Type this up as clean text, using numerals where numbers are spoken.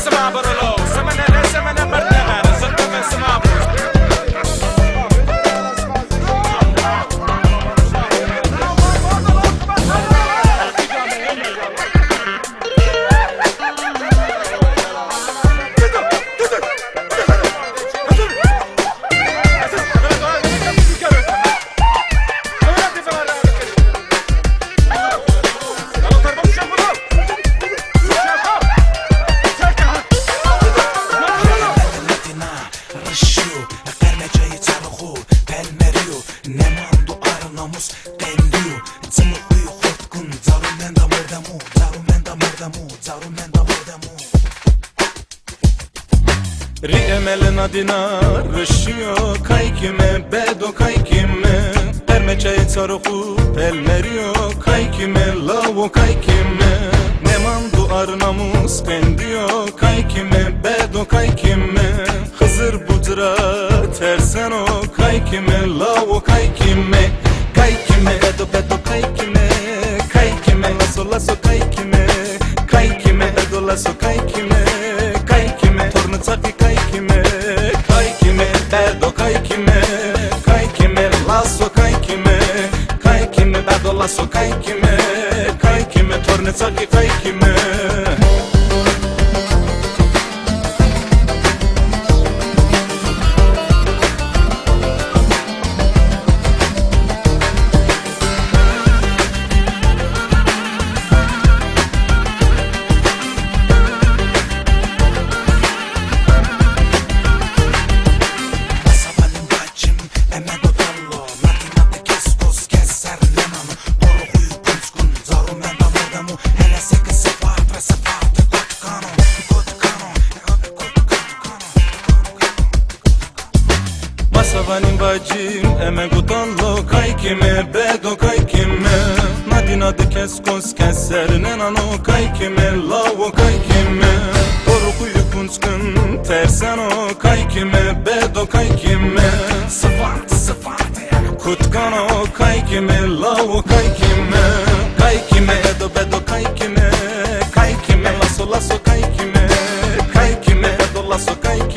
اسمع برولو سمنا لا سمنا برنامج صدق اسمع Riemel dinar rëshio kajkime bedo kajkime Permeqe i carëku pelmerio kajkime lavo kajkime Ne mandu arnamus pendio kajkime bedo kajkime Hızır bucra terseno kajkime lavo kajkime Kajkime bedo bedo kajkime Kajkime laso laso kajkime Kajkime bedo laso kajkime Kajkime tornu caki kajkime Kajkime bedo kajkime Kajkime laso kajkime Kajkime bedo laso kajkime Kajkime tornu caki kajkime Savanin bacim eme gutallo kajkime bedo kajkime Nadina de keskos keser nenano kajkime lavo kajkime Porukuyu kunçkın terseno kajkime bedo kajkime Sıfat sıfat kutkano kajkime lavo kajkime Kajkime bedo bedo kajkime Kajkime laso laso kajkime Kajkime bedo laso kajkime